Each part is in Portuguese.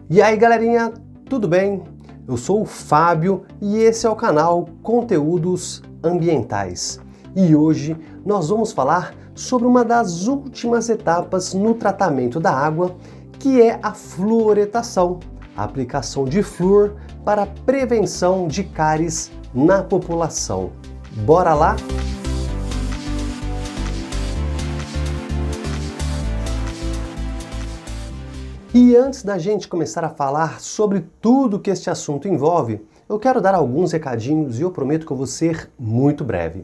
E aí galerinha, tudo bem? Eu sou o Fábio e esse é o canal Conteúdos Ambientais. E hoje nós vamos falar sobre uma das últimas etapas no tratamento da água, que é a fluoretação, a aplicação de flúor para a prevenção de cáries na população. Bora lá? E antes da gente começar a falar sobre tudo que este assunto envolve, eu quero dar alguns recadinhos e eu prometo que eu vou ser muito breve.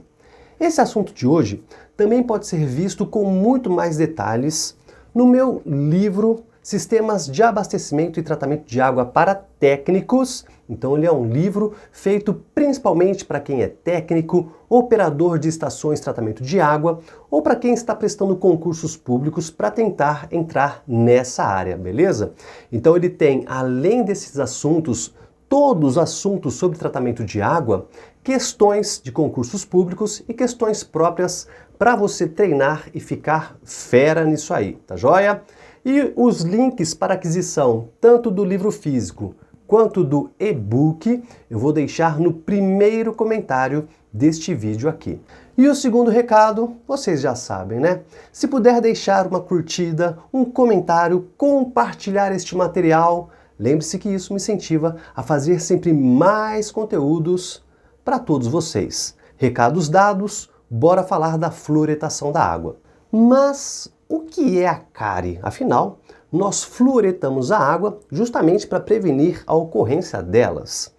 Esse assunto de hoje também pode ser visto com muito mais detalhes no meu livro Sistemas de Abastecimento e Tratamento de Água para Técnicos. Então ele é um livro feito principalmente para quem é técnico, operador de estações de tratamento de água ou para quem está prestando concursos públicos para tentar entrar nessa área, beleza? Então ele tem, além desses assuntos, todos os assuntos sobre tratamento de água, questões de concursos públicos e questões próprias para você treinar e ficar fera nisso aí, tá joia? E os links para aquisição tanto do livro físico quanto do e-book eu vou deixar no primeiro comentário deste vídeo aqui. E o segundo recado, vocês já sabem, né? Se puder deixar uma curtida, um comentário, compartilhar este material, lembre-se que isso me incentiva a fazer sempre mais conteúdos para todos vocês. Recados dados, bora falar da fluoretação da água. Mas o que é a cárie? Afinal, nós fluoretamos a água justamente para prevenir a ocorrência delas.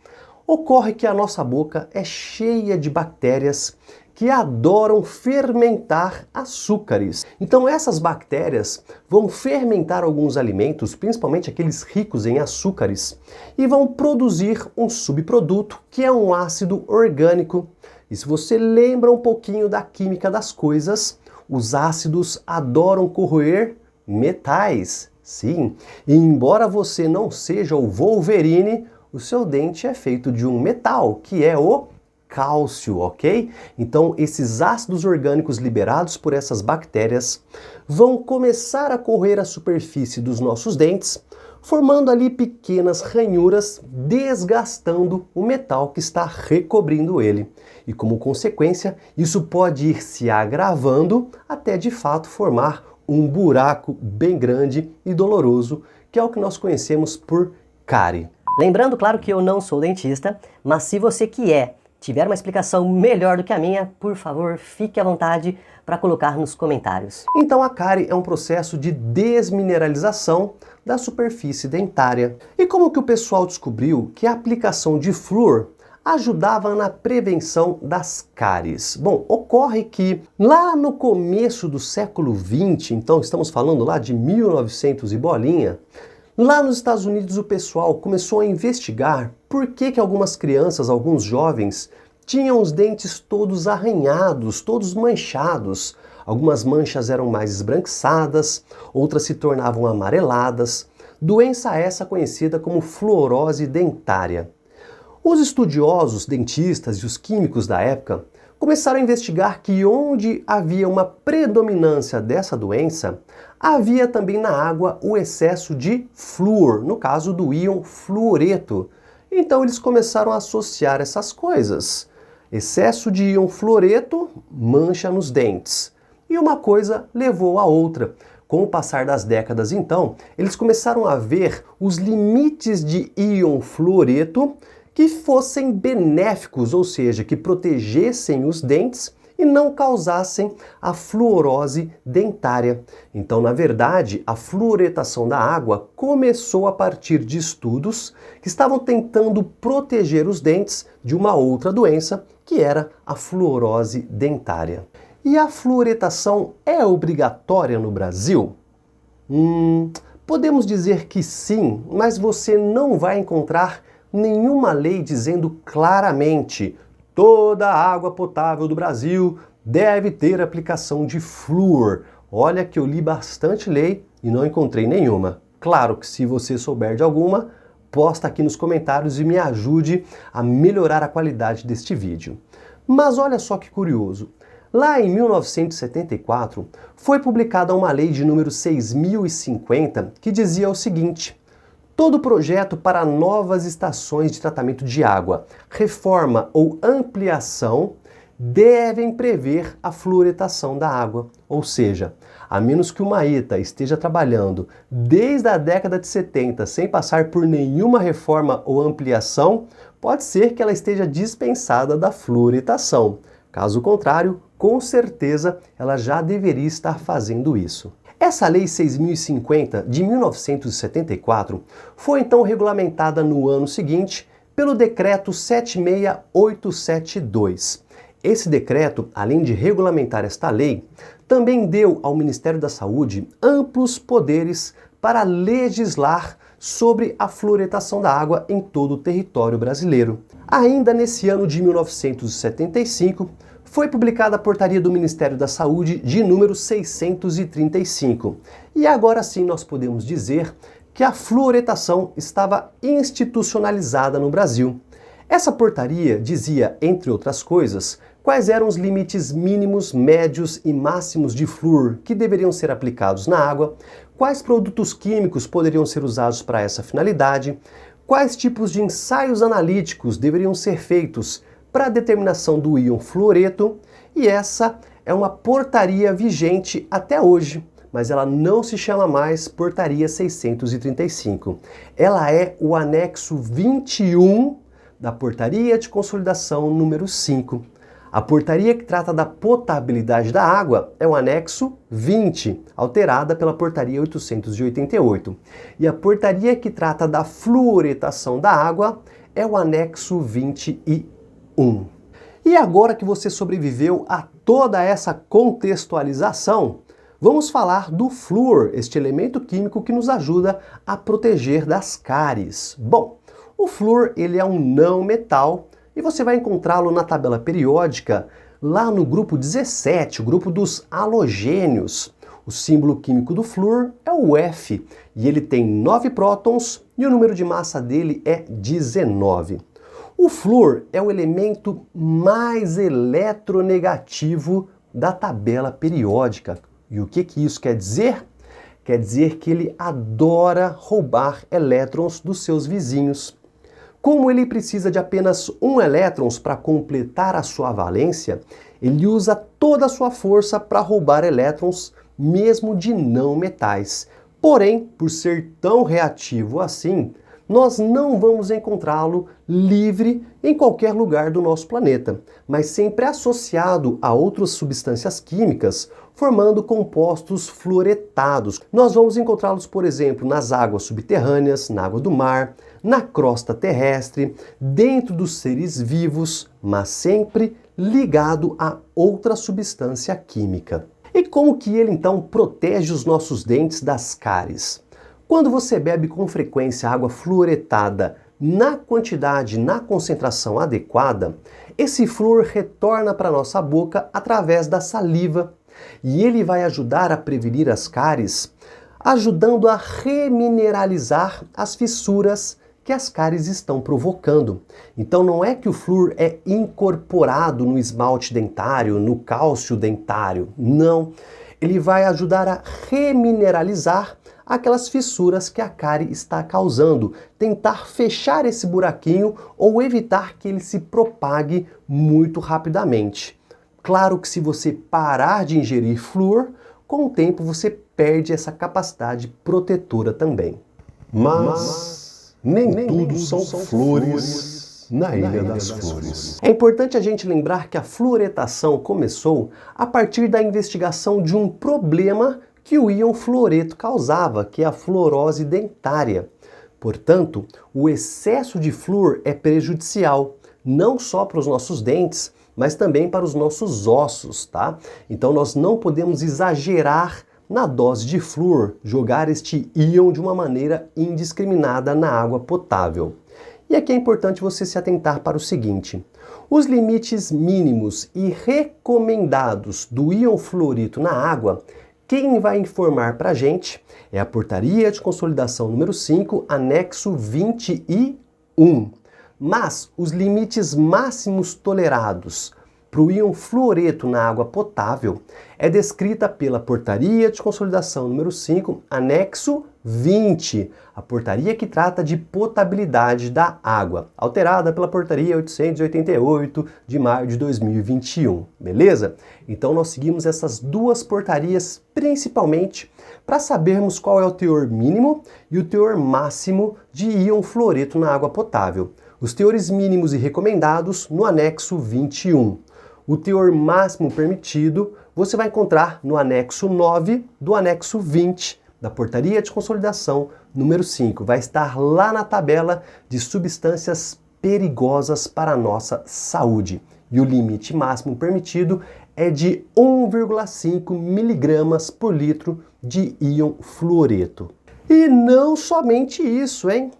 Ocorre que a nossa boca é cheia de bactérias que adoram fermentar açúcares. Então essas bactérias vão fermentar alguns alimentos, principalmente aqueles ricos em açúcares, e vão produzir um subproduto que é um ácido orgânico. E se você lembra um pouquinho da química das coisas, os ácidos adoram corroer metais. Sim, e embora você não seja o Wolverine, o seu dente é feito de um metal, que é o cálcio, ok? Então esses ácidos orgânicos liberados por essas bactérias vão começar a corroer a superfície dos nossos dentes, formando ali pequenas ranhuras, desgastando o metal que está recobrindo ele. E como consequência, isso pode ir se agravando até de fato formar um buraco bem grande e doloroso, que é o que nós conhecemos por cárie. Lembrando, claro, que eu não sou dentista, mas se você que tiver uma explicação melhor do que a minha, por favor, fique à vontade para colocar nos comentários. Então a cárie é um processo de desmineralização da superfície dentária. E como que o pessoal descobriu que a aplicação de flúor ajudava na prevenção das cáries? Bom, ocorre que lá no começo do século XX, então estamos falando lá de 1900 e bolinha, lá nos Estados Unidos o pessoal começou a investigar por que algumas crianças, alguns jovens, tinham os dentes todos arranhados, todos manchados. Algumas manchas eram mais esbranquiçadas, outras se tornavam amareladas. Doença essa conhecida como fluorose dentária. Os estudiosos, dentistas e os químicos da época começaram a investigar que onde havia uma predominância dessa doença, havia também na água o excesso de flúor, no caso do íon fluoreto. Então eles começaram a associar essas coisas. Excesso de íon fluoreto, mancha nos dentes. E uma coisa levou a outra. Com o passar das décadas, então, eles começaram a ver os limites de íon fluoreto que fossem benéficos, ou seja, que protegessem os dentes e não causassem a fluorose dentária. Então, na verdade, a fluoretação da água começou a partir de estudos que estavam tentando proteger os dentes de uma outra doença, que era a fluorose dentária. E a fluoretação é obrigatória no Brasil? Podemos dizer que sim, mas você não vai encontrar nenhuma lei dizendo claramente toda a água potável do Brasil deve ter aplicação de flúor. Olha que eu li bastante lei e não encontrei nenhuma. Claro que se você souber de alguma, posta aqui nos comentários e me ajude a melhorar a qualidade deste vídeo. Mas olha só que curioso. Lá em 1974, foi publicada uma lei de número 6050 que dizia o seguinte: Todo projeto para novas estações de tratamento de água, reforma ou ampliação devem prever a fluoretação da água. Ou seja, a menos que uma ETA esteja trabalhando desde a década de 70 sem passar por nenhuma reforma ou ampliação, pode ser que ela esteja dispensada da fluoretação. Caso contrário, com certeza ela já deveria estar fazendo isso. Essa Lei 6.050 de 1974 foi então regulamentada no ano seguinte pelo Decreto 76872. Esse decreto, além de regulamentar esta lei, também deu ao Ministério da Saúde amplos poderes para legislar sobre a fluoretação da água em todo o território brasileiro. Ainda nesse ano de 1975, foi publicada a portaria do Ministério da Saúde de número 635. E agora sim nós podemos dizer que a fluoretação estava institucionalizada no Brasil. Essa portaria dizia, entre outras coisas, quais eram os limites mínimos, médios e máximos de flúor que deveriam ser aplicados na água, quais produtos químicos poderiam ser usados para essa finalidade, quais tipos de ensaios analíticos deveriam ser feitos para a determinação do íon fluoreto, e essa é uma portaria vigente até hoje, mas ela não se chama mais Portaria 635. Ela é o anexo 21 da Portaria de Consolidação número 5. A portaria que trata da potabilidade da água é o anexo 20, alterada pela Portaria 888. E a portaria que trata da fluoretação da água é o anexo 21. E agora que você sobreviveu a toda essa contextualização, vamos falar do flúor, este elemento químico que nos ajuda a proteger das cáries. Bom, o flúor ele é um não metal e você vai encontrá-lo na tabela periódica lá no grupo 17, o grupo dos halogênios. O símbolo químico do flúor é o F e ele tem 9 prótons e o número de massa dele é 19. O flúor é o elemento mais eletronegativo da tabela periódica. E o que isso quer dizer? Quer dizer que ele adora roubar elétrons dos seus vizinhos. Como ele precisa de apenas um elétron para completar a sua valência, ele usa toda a sua força para roubar elétrons, mesmo de não metais. Porém, por ser tão reativo assim, nós não vamos encontrá-lo livre em qualquer lugar do nosso planeta, mas sempre associado a outras substâncias químicas, formando compostos fluoretados. Nós vamos encontrá-los, por exemplo, nas águas subterrâneas, na água do mar, na crosta terrestre, dentro dos seres vivos, mas sempre ligado a outra substância química. E como que ele então protege os nossos dentes das cáries? Quando você bebe com frequência água fluoretada na quantidade, na concentração adequada, esse flúor retorna para a nossa boca através da saliva e ele vai ajudar a prevenir as cáries, ajudando a remineralizar as fissuras que as cáries estão provocando. Então não é que o flúor é incorporado no esmalte dentário, no cálcio dentário, não. Ele vai ajudar a remineralizar aquelas fissuras que a cárie está causando, tentar fechar esse buraquinho ou evitar que ele se propague muito rapidamente. Claro que se você parar de ingerir flúor, com o tempo você perde essa capacidade protetora também. Mas nem tudo são flores na Ilha das Flores. É importante a gente lembrar que a fluoretação começou a partir da investigação de um problema que o íon fluoreto causava, que é a fluorose dentária. Portanto, o excesso de flúor é prejudicial, não só para os nossos dentes, mas também para os nossos ossos, tá? Então nós não podemos exagerar na dose de flúor, jogar este íon de uma maneira indiscriminada na água potável. E aqui é importante você se atentar para o seguinte: os limites mínimos e recomendados do íon fluorito na água, quem vai informar para a gente é a Portaria de Consolidação número 5, anexo 21. Mas os limites máximos tolerados para o íon fluoreto na água potável é descrita pela Portaria de Consolidação número 5, anexo 20, a portaria que trata de potabilidade da água, alterada pela Portaria 888 de maio de 2021, beleza? Então nós seguimos essas duas portarias principalmente para sabermos qual é o teor mínimo e o teor máximo de íon fluoreto na água potável. Os teores mínimos e recomendados no anexo 21. O teor máximo permitido você vai encontrar no anexo 9 do anexo 20 da Portaria de Consolidação número 5. Vai estar lá na tabela de substâncias perigosas para a nossa saúde. E o limite máximo permitido é de 1,5 miligramas por litro de íon fluoreto. E não somente isso, hein?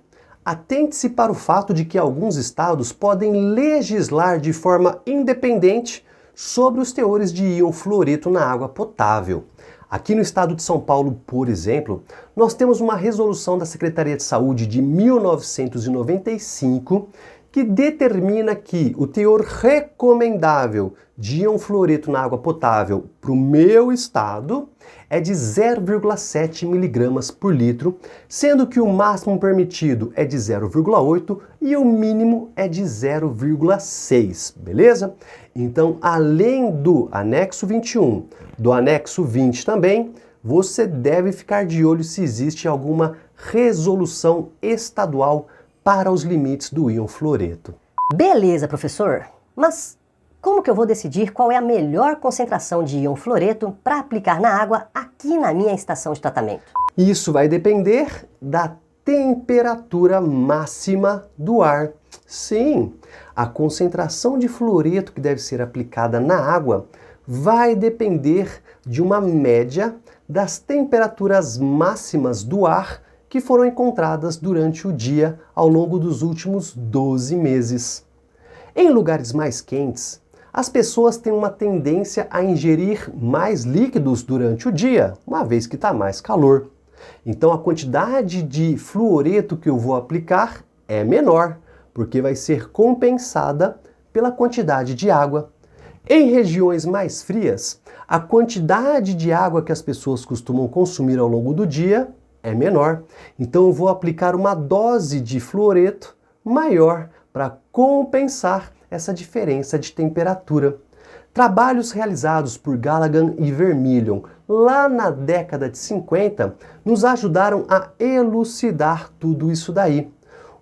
Atente-se para o fato de que alguns estados podem legislar de forma independente sobre os teores de íon fluoreto na água potável. Aqui no estado de São Paulo, por exemplo, nós temos uma resolução da Secretaria de Saúde de 1995 que determina que o teor recomendável de íon fluoreto na água potável para o meu estado é de 0,7 miligramas por litro, sendo que o máximo permitido é de 0,8 e o mínimo é de 0,6, beleza? Então, além do anexo 21, do anexo 20 também, você deve ficar de olho se existe alguma resolução estadual para os limites do íon fluoreto. Beleza, professor, mas como que eu vou decidir qual é a melhor concentração de íon fluoreto para aplicar na água aqui na minha estação de tratamento? Isso vai depender da temperatura máxima do ar. Sim, a concentração de fluoreto que deve ser aplicada na água vai depender de uma média das temperaturas máximas do ar que foram encontradas durante o dia ao longo dos últimos 12 meses. Em lugares mais quentes, as pessoas têm uma tendência a ingerir mais líquidos durante o dia, uma vez que está mais calor. Então a quantidade de fluoreto que eu vou aplicar é menor, porque vai ser compensada pela quantidade de água. Em regiões mais frias, a quantidade de água que as pessoas costumam consumir ao longo do dia é menor. Então eu vou aplicar uma dose de fluoreto maior para compensar essa diferença de temperatura. Trabalhos realizados por Galligan e Vermillion lá na década de 50 nos ajudaram a elucidar tudo isso daí.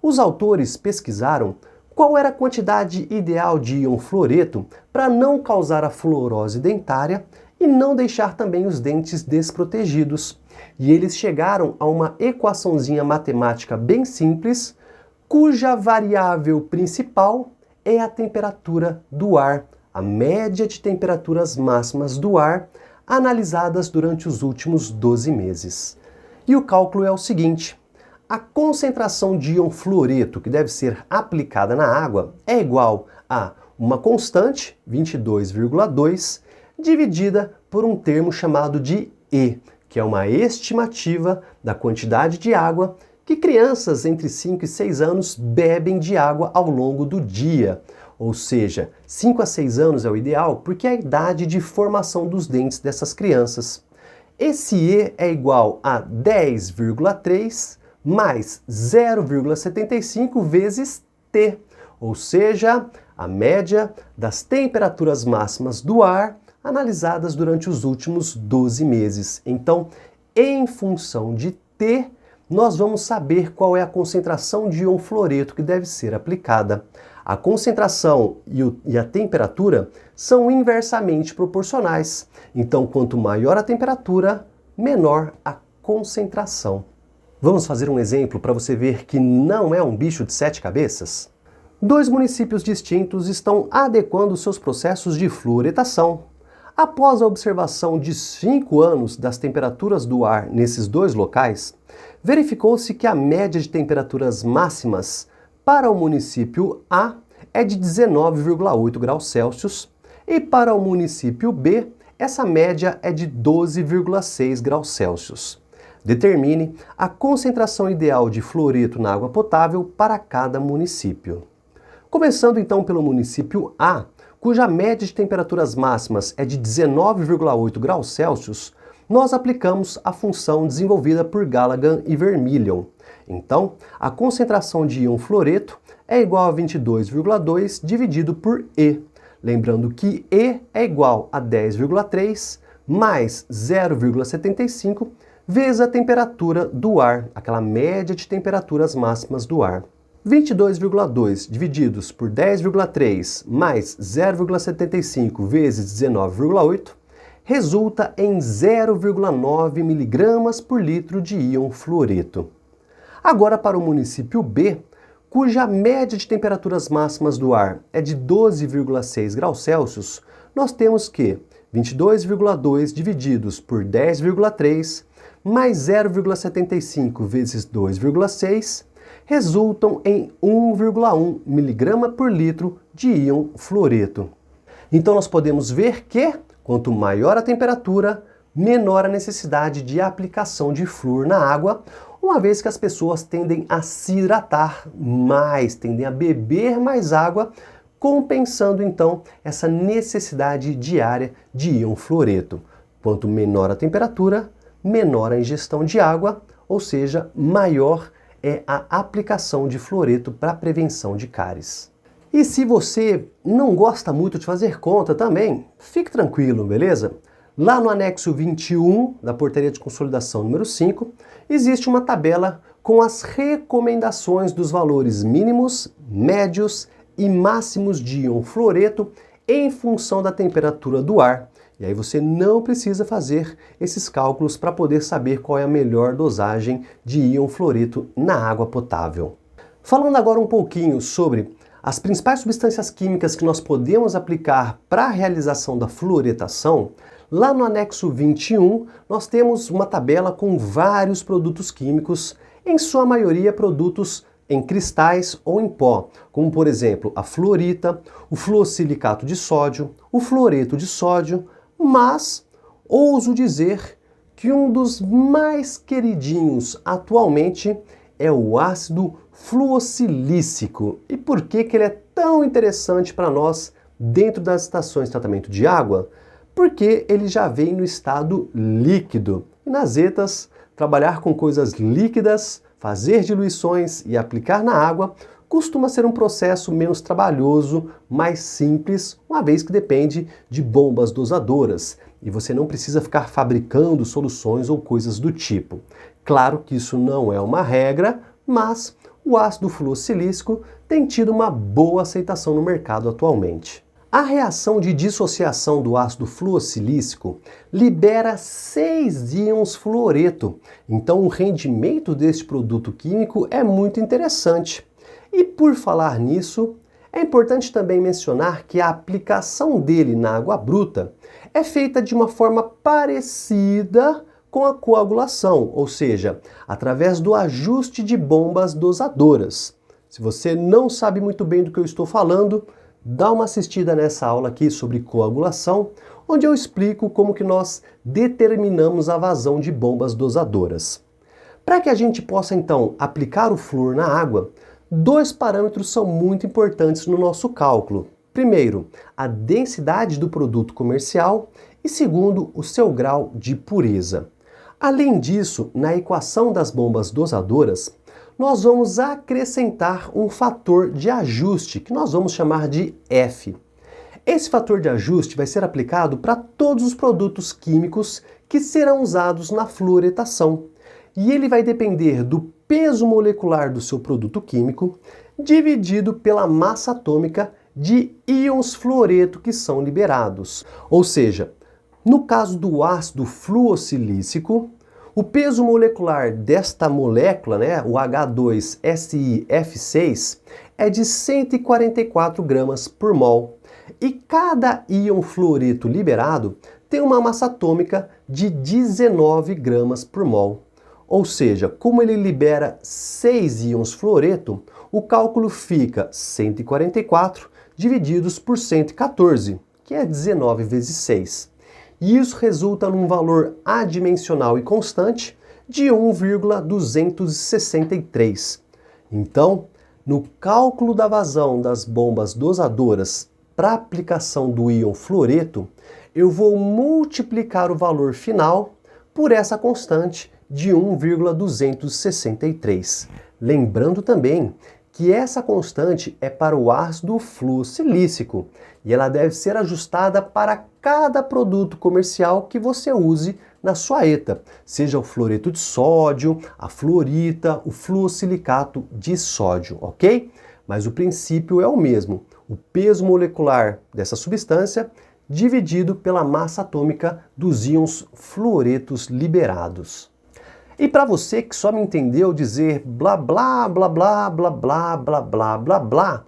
Os autores pesquisaram qual era a quantidade ideal de íon fluoreto para não causar a fluorose dentária e não deixar também os dentes desprotegidos. E eles chegaram a uma equaçãozinha matemática bem simples, cuja variável principal é a temperatura do ar, a média de temperaturas máximas do ar analisadas durante os últimos 12 meses. E o cálculo é o seguinte: a concentração de íon fluoreto que deve ser aplicada na água é igual a uma constante, 22,2, dividida por um termo chamado de E, que é uma estimativa da quantidade de água que crianças entre 5 e 6 anos bebem de água ao longo do dia. Ou seja, 5 a 6 anos é o ideal porque é a idade de formação dos dentes dessas crianças. Esse E é igual a 10,3 mais 0,75 vezes T, ou seja, a média das temperaturas máximas do ar analisadas durante os últimos 12 meses. Então, em função de T, nós vamos saber qual é a concentração de íon fluoreto que deve ser aplicada. A concentração e a temperatura são inversamente proporcionais. Então, quanto maior a temperatura, menor a concentração. Vamos fazer um exemplo para você ver que não é um bicho de 7 cabeças? 2 municípios distintos estão adequando seus processos de fluoretação. Após a observação de 5 anos das temperaturas do ar nesses 2 locais, verificou-se que a média de temperaturas máximas para o município A é de 19,8 graus Celsius e para o município B essa média é de 12,6 graus Celsius. Determine a concentração ideal de fluoreto na água potável para cada município. Começando então pelo município A, cuja média de temperaturas máximas é de 19,8 graus Celsius, nós aplicamos a função desenvolvida por Galligan e Vermilion. Então, a concentração de íon fluoreto é igual a 22,2 dividido por E. Lembrando que E é igual a 10,3 mais 0,75 vezes a temperatura do ar, aquela média de temperaturas máximas do ar. 22,2 divididos por 10,3 mais 0,75 vezes 19,8 resulta em 0,9 mg por litro de íon fluoreto. Agora para o município B, cuja média de temperaturas máximas do ar é de 12,6 graus Celsius, nós temos que 22,2 divididos por 10,3 mais 0,75 vezes 2,6 resultam em 1,1 mg por litro de íon fluoreto. Então nós podemos ver que, quanto maior a temperatura, menor a necessidade de aplicação de flúor na água, uma vez que as pessoas tendem a se hidratar mais, tendem a beber mais água, compensando então essa necessidade diária de íon fluoreto. Quanto menor a temperatura, menor a ingestão de água, ou seja, maior é a aplicação de fluoreto para prevenção de cáries. E se você não gosta muito de fazer conta também, fique tranquilo, beleza? Lá no anexo 21 da Portaria de Consolidação número 5, existe uma tabela com as recomendações dos valores mínimos, médios e máximos de íon fluoreto em função da temperatura do ar. E aí você não precisa fazer esses cálculos para poder saber qual é a melhor dosagem de íon fluoreto na água potável. Falando agora um pouquinho sobre as principais substâncias químicas que nós podemos aplicar para a realização da fluoretação, lá no anexo 21 nós temos uma tabela com vários produtos químicos, em sua maioria produtos em cristais ou em pó, como por exemplo a fluorita, o fluossilicato de sódio, o fluoreto de sódio, mas ouso dizer que um dos mais queridinhos atualmente é o ácido fluossilícico. E por que ele é tão interessante para nós dentro das estações de tratamento de água? Porque ele já vem no estado líquido. E nas ETAs, trabalhar com coisas líquidas, fazer diluições e aplicar na água costuma ser um processo menos trabalhoso, mais simples, uma vez que depende de bombas dosadoras e você não precisa ficar fabricando soluções ou coisas do tipo. Claro que isso não é uma regra, mas o ácido fluossilícico tem tido uma boa aceitação no mercado atualmente. A reação de dissociação do ácido fluossilícico libera 6 íons fluoreto, então o rendimento deste produto químico é muito interessante. E por falar nisso, é importante também mencionar que a aplicação dele na água bruta é feita de uma forma parecida com a coagulação, ou seja, através do ajuste de bombas dosadoras. Se você não sabe muito bem do que eu estou falando, dá uma assistida nessa aula aqui sobre coagulação, onde eu explico como que nós determinamos a vazão de bombas dosadoras. Para que a gente possa então aplicar o flúor na água, 2 parâmetros são muito importantes no nosso cálculo. Primeiro, a densidade do produto comercial e segundo, o seu grau de pureza. Além disso, na equação das bombas dosadoras, nós vamos acrescentar um fator de ajuste, que nós vamos chamar de F. Esse fator de ajuste vai ser aplicado para todos os produtos químicos que serão usados na fluoretação. E ele vai depender do peso molecular do seu produto químico, dividido pela massa atômica de íons fluoreto que são liberados. Ou seja, no caso do ácido fluossilícico, o peso molecular desta molécula, o H2SiF6, é de 144 gramas por mol. E cada íon fluoreto liberado tem uma massa atômica de 19 gramas por mol. Ou seja, como ele libera 6 íons fluoreto, o cálculo fica 144 divididos por 114, que é 19 vezes 6. E isso resulta num valor adimensional e constante de 1,263. Então, no cálculo da vazão das bombas dosadoras para a aplicação do íon fluoreto, eu vou multiplicar o valor final por essa constante de 1,263. Lembrando também que essa constante é para o ácido fluosilícico e ela deve ser ajustada para cada produto comercial que você use na sua ETA, seja o fluoreto de sódio, a fluorita, o fluosilicato de sódio, ok? Mas o princípio é o mesmo, o peso molecular dessa substância dividido pela massa atômica dos íons fluoretos liberados. E para você que só me entendeu dizer blá blá blá blá blá blá blá blá blá blá,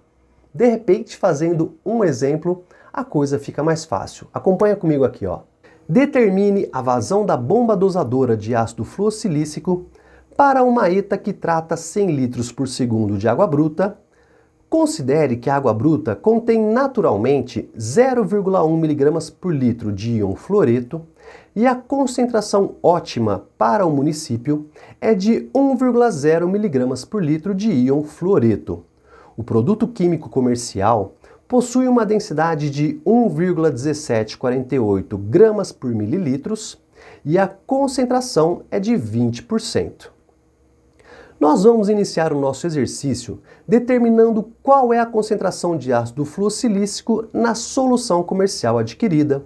de repente fazendo um exemplo, a coisa fica mais fácil. Acompanha comigo aqui, ó. Determine a vazão da bomba dosadora de ácido fluosilícico para uma ETA que trata 100 litros por segundo de água bruta. Considere que a água bruta contém naturalmente 0,1 mg por litro de íon fluoreto e a concentração ótima para o município é de 1,0 mg por litro de íon fluoreto. O produto químico comercial possui uma densidade de 1,1748 gramas por mililitros e a concentração é de 20%. Nós vamos iniciar o nosso exercício determinando qual é a concentração de ácido fluosilícico na solução comercial adquirida.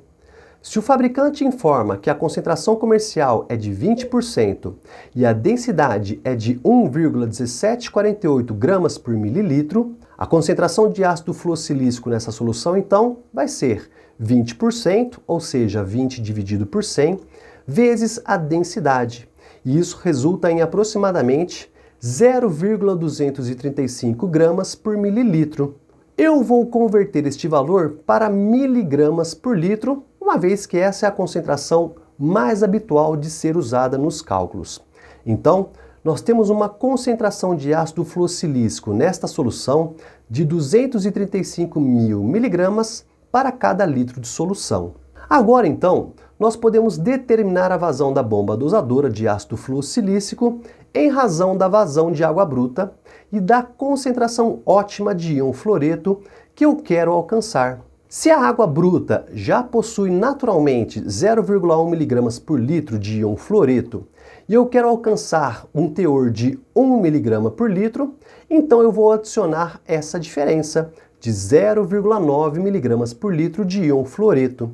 Se o fabricante informa que a concentração comercial é de 20% e a densidade é de 1,1748 gramas por mililitro, a concentração de ácido fluosilícico nessa solução, então, vai ser 20%, ou seja, 20 dividido por 100, vezes a densidade. E isso resulta em aproximadamente 0,235 gramas por mililitro. Eu vou converter este valor para miligramas por litro, uma vez que essa é a concentração mais habitual de ser usada nos cálculos. Então, nós temos uma concentração de ácido fluosilícico nesta solução de 235.000 miligramas para cada litro de solução. Agora, então, nós podemos determinar a vazão da bomba dosadora de ácido fluosilícico em razão da vazão de água bruta e da concentração ótima de íon fluoreto que eu quero alcançar. Se a água bruta já possui naturalmente 0,1 mg por litro de íon fluoreto e eu quero alcançar um teor de 1 mg por litro, então eu vou adicionar essa diferença de 0,9 mg por litro de íon fluoreto.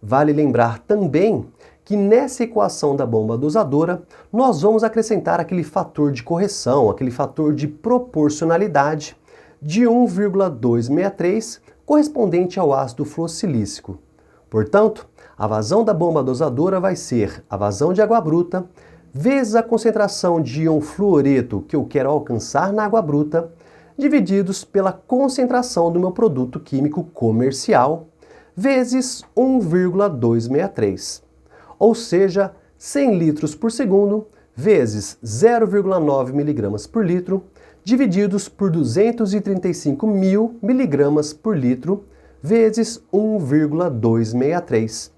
Vale lembrar também que nessa equação da bomba dosadora nós vamos acrescentar aquele fator de correção, aquele fator de proporcionalidade de 1,263 correspondente ao ácido fluosilícico. Portanto, a vazão da bomba dosadora vai ser a vazão de água bruta vezes a concentração de íon fluoreto que eu quero alcançar na água bruta, divididos pela concentração do meu produto químico comercial, vezes 1,263. Ou seja, 100 litros por segundo vezes 0,9 mg por litro, divididos por 235.000 miligramas por litro, vezes 1,263.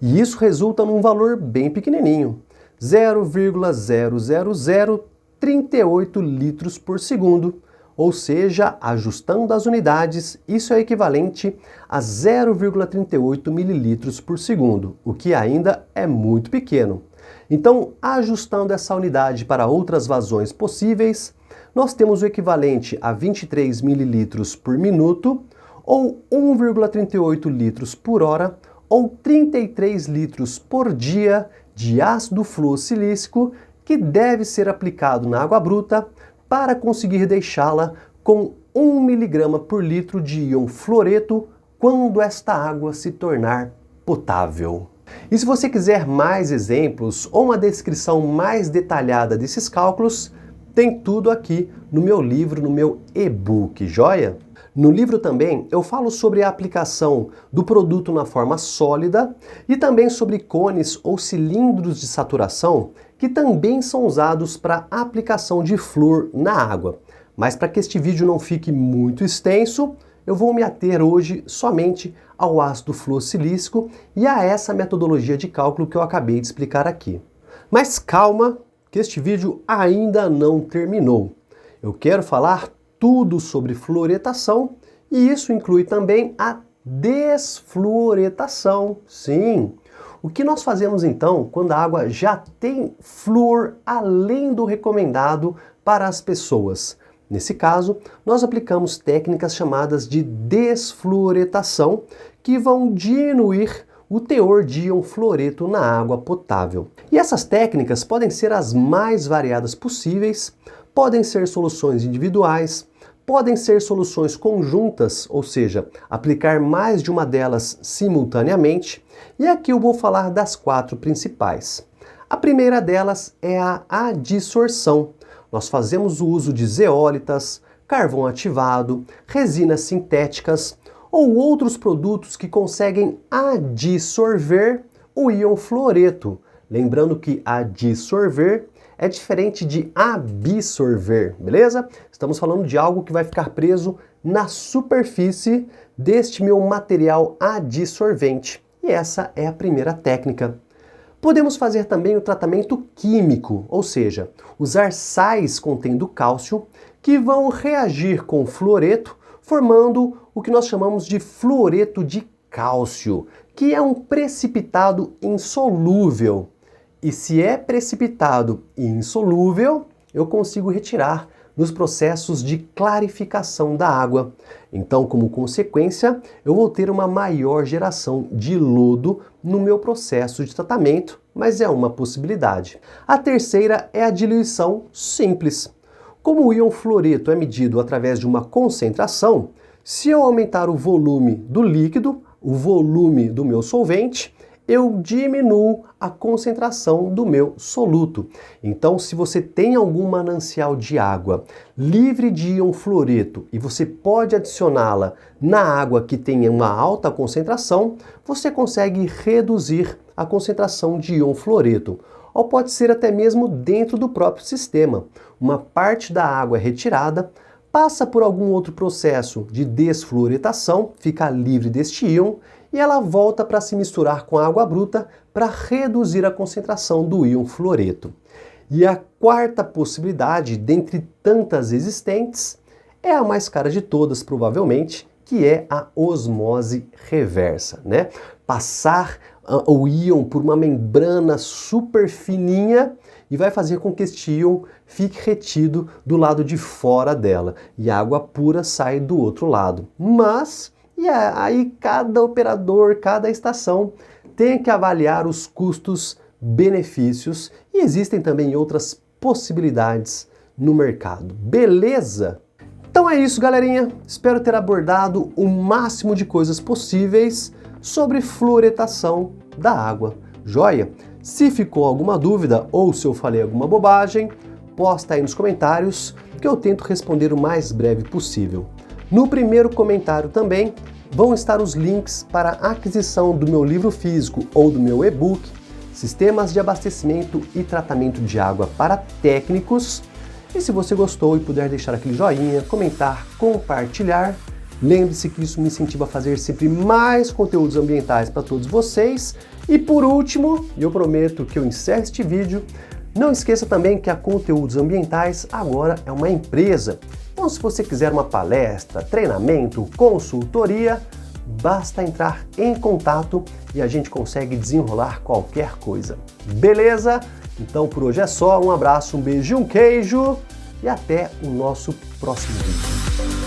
E isso resulta num valor bem pequenininho, 0,00038 litros por segundo, ou seja, ajustando as unidades, isso é equivalente a 0,38 mililitros por segundo, o que ainda é muito pequeno. Então, ajustando essa unidade para outras vazões possíveis, nós temos o equivalente a 23 mililitros por minuto, ou 1,38 litros por hora, ou 33 litros por dia de ácido fluosilícico que deve ser aplicado na água bruta para conseguir deixá-la com 1 mg por litro de íon fluoreto quando esta água se tornar potável. E se você quiser mais exemplos ou uma descrição mais detalhada desses cálculos, tem tudo aqui no meu livro, no meu e-book, joia? No livro também eu falo sobre a aplicação do produto na forma sólida e também sobre cones ou cilindros de saturação que também são usados para aplicação de flúor na água. Mas para que este vídeo não fique muito extenso, eu vou me ater hoje somente ao ácido fluosilícico e a essa metodologia de cálculo que eu acabei de explicar aqui. Mas calma, que este vídeo ainda não terminou. Eu quero falar tudo sobre fluoretação e E isso inclui também a desfluoretação. Sim! O que nós fazemos então quando a água já tem flúor além do recomendado para as pessoas? Nesse caso, nós aplicamos técnicas chamadas de desfluoretação, que vão diminuir o teor de íon fluoreto na água potável. E essas técnicas podem ser as mais variadas possíveis, podem ser soluções individuais, podem ser soluções conjuntas, ou seja, aplicar mais de uma delas simultaneamente, e aqui eu vou falar das 4 principais. A primeira delas é a adsorção. Nós fazemos o uso de zeólitas, carvão ativado, resinas sintéticas ou outros produtos que conseguem adsorver o íon fluoreto. Lembrando que adsorver é diferente de absorver, beleza? Estamos falando de algo que vai ficar preso na superfície deste meu material adsorvente. E essa é a primeira técnica. Podemos fazer também o tratamento químico, ou seja, usar sais contendo cálcio que vão reagir com o fluoreto, formando o que nós chamamos de fluoreto de cálcio, que é um precipitado insolúvel. E se é precipitado e insolúvel, eu consigo retirar nos processos de clarificação da água. Então, como consequência, eu vou ter uma maior geração de lodo no meu processo de tratamento, mas é uma possibilidade. A terceira é a diluição simples. Como o íon fluoreto é medido através de uma concentração, se eu aumentar o volume do líquido, o volume do meu solvente, eu diminuo a concentração do meu soluto. Então, se você tem algum manancial de água livre de íon fluoreto e você pode adicioná-la na água que tem uma alta concentração, você consegue reduzir a concentração de íon fluoreto. Ou pode ser até mesmo dentro do próprio sistema. Uma parte da água é retirada, passa por algum outro processo de desfluoretação, fica livre deste íon, e ela volta para se misturar com a água bruta para reduzir a concentração do íon fluoreto. E a quarta possibilidade, dentre tantas existentes, é a mais cara de todas, provavelmente, que é a osmose reversa, né? Passar o íon por uma membrana super fininha e vai fazer com que este íon fique retido do lado de fora dela e a água pura sai do outro lado. Mas aí cada operador, cada estação tem que avaliar os custos-benefícios e existem também outras possibilidades no mercado. Beleza? Então é isso, galerinha. Espero ter abordado o máximo de coisas possíveis sobre fluoretação da água. Joia? Se ficou alguma dúvida ou se eu falei alguma bobagem, posta aí nos comentários que eu tento responder o mais breve possível. No primeiro comentário também vão estar os links para a aquisição do meu livro físico ou do meu e-book Sistemas de Abastecimento e Tratamento de Água para Técnicos. E se você gostou e puder deixar aquele joinha, comentar, compartilhar, lembre-se que isso me incentiva a fazer sempre mais conteúdos ambientais para todos vocês. E por último, eu prometo que eu encerro este vídeo, não esqueça também que a Conteúdos Ambientais agora é uma empresa. Então, se você quiser uma palestra, treinamento, consultoria, basta entrar em contato e a gente consegue desenrolar qualquer coisa. Beleza? Então, por hoje é só. Um abraço, um beijo e um queijo e até o nosso próximo vídeo.